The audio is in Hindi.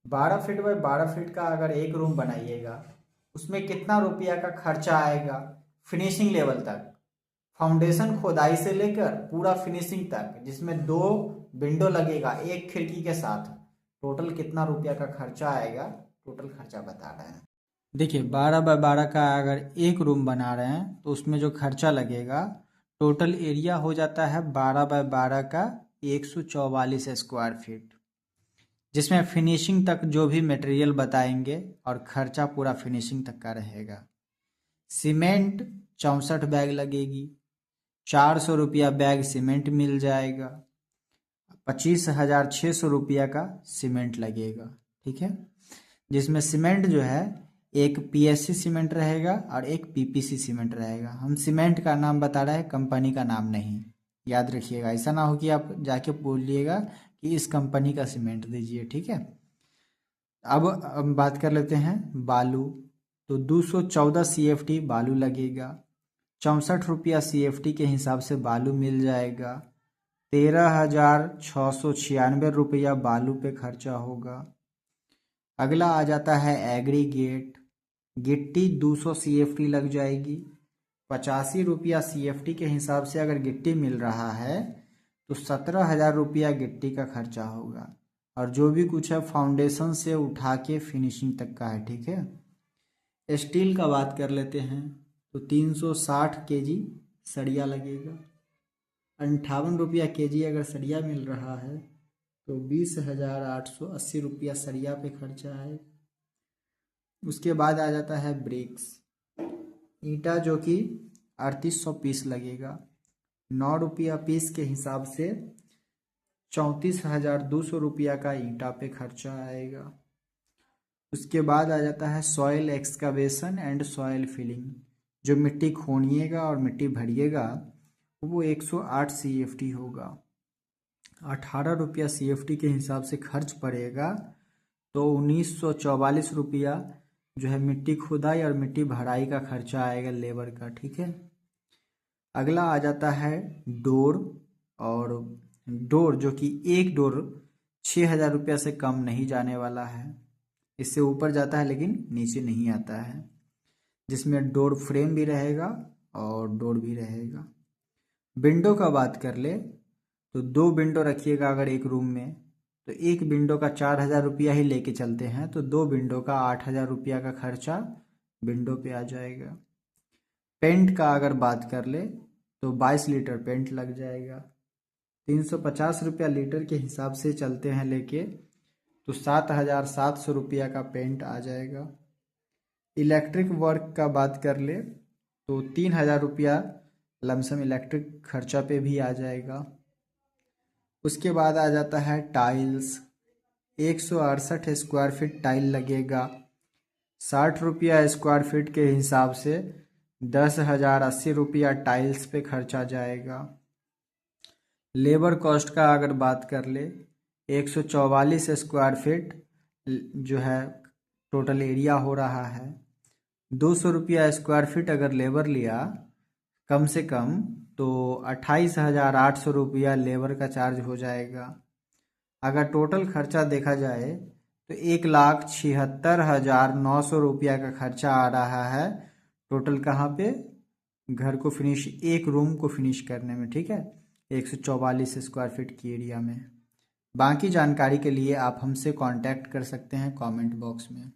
12 फीट बाय 12 फीट का अगर एक रूम बनाइएगा, उसमें कितना रुपया का खर्चा आएगा फिनिशिंग लेवल तक, फाउंडेशन खोदाई से लेकर पूरा फिनिशिंग तक, जिसमें 2 विंडो लगेगा एक खिड़की के साथ, टोटल कितना रुपया का खर्चा आएगा, टोटल खर्चा बता रहे हैं। देखिए 12 बाय 12 का अगर एक रूम बना रहे हैं तो उसमें जो खर्चा लगेगा, टोटल एरिया हो जाता है 12 बाय 12 का 144 स्क्वायर फीट, जिसमें फिनिशिंग तक जो भी मटेरियल बताएंगे और खर्चा पूरा फिनिशिंग तक का रहेगा। सीमेंट 64 बैग लगेगी, 400 रुपया बैग सीमेंट मिल जाएगा, 25,600 रुपया का सीमेंट लगेगा। ठीक है, जिसमें सीमेंट जो है एक पीएससी सीमेंट रहेगा और एक पीपीसी सीमेंट रहेगा। हम सीमेंट का नाम बता रहे हैं, कंपनी का नाम नहीं, याद रखिएगा। ऐसा ना हो कि आप जाके बोलिएगा कि इस कंपनी का सीमेंट दीजिए। ठीक है, अब हम बात कर लेते हैं बालू। तो 214 CFT बालू लगेगा, 64 रुपया CFT के हिसाब से बालू मिल जाएगा, 13,696 रुपया बालू पे खर्चा होगा। अगला आ जाता है एग्रीगेट। गिट्टी 200 CFT लग जाएगी, 85 रुपया CFT के हिसाब से अगर गिट्टी मिल रहा है तो 17,000 रुपया गिट्टी का खर्चा होगा, और जो भी कुछ है फाउंडेशन से उठा के फिनिशिंग तक का है। ठीक है, स्टील का बात कर लेते हैं तो 360 kg सरिया लगेगा, 58 रुपया kg अगर सरिया मिल रहा है तो 20,880 रुपया सरिया पे खर्चा है। उसके बाद आ जाता है ब्रिक्स। ईंटा जो कि 3800 पीस लगेगा, 9 रुपया पीस के हिसाब से 34,200 रुपया का ईंटा पे खर्चा आएगा। उसके बाद आ जाता है soil excavation and soil filling. जो मिट्टी खोनिएगा और मिट्टी भरिएगा वो 108 CFT होगा, 18 रुपया CFT के हिसाब से खर्च पड़ेगा, तो 1944 रुपया जो है मिट्टी खुदाई और मिट्टी भराई का खर्चा आएगा लेबर का। ठीक है, अगला आ जाता है डोर। और डोर जो कि एक डोर 6,000 रुपया से कम नहीं जाने वाला है, इससे ऊपर जाता है लेकिन नीचे नहीं आता है, जिसमें डोर फ्रेम भी रहेगा और डोर भी रहेगा। विंडो का बात कर ले तो 2 विंडो रखिएगा अगर एक रूम में, तो एक विंडो का 4,000 रुपया ही लेके चलते हैं, तो 2 विंडो का 8,000 रुपया का खर्चा विंडो पे आ जाएगा। पेंट का अगर बात कर ले तो 22 लीटर पेंट लग जाएगा, 350 रुपया लीटर के हिसाब से चलते हैं लेके, तो 7,700 रुपया का पेंट आ जाएगा। इलेक्ट्रिक वर्क का बात कर ले तो 3,000 रुपया लमसम इलेक्ट्रिक खर्चा पे भी आ जाएगा। उसके बाद आ जाता है टाइल्स। 168 स्क्वायर फीट टाइल लगेगा, 60 रुपया स्क्वायर फीट के हिसाब से 10,080 रुपया टाइल्स पे खर्चा जाएगा। लेबर कॉस्ट का अगर बात कर ले 144 स्क्वायर फीट जो है टोटल एरिया हो रहा है, 200 रुपया स्क्वायर फीट अगर लेबर लिया कम से कम तो 28,800 रुपया लेबर का चार्ज हो जाएगा। अगर टोटल खर्चा देखा जाए तो 1,76,900 रुपया का खर्चा आ रहा है टोटल, कहाँ पे, घर को फिनिश, एक रूम को फिनिश करने में। ठीक है, 144 स्क्वायर फीट की एरिया में। बाकी जानकारी के लिए आप हमसे कांटेक्ट कर सकते हैं कमेंट बॉक्स में।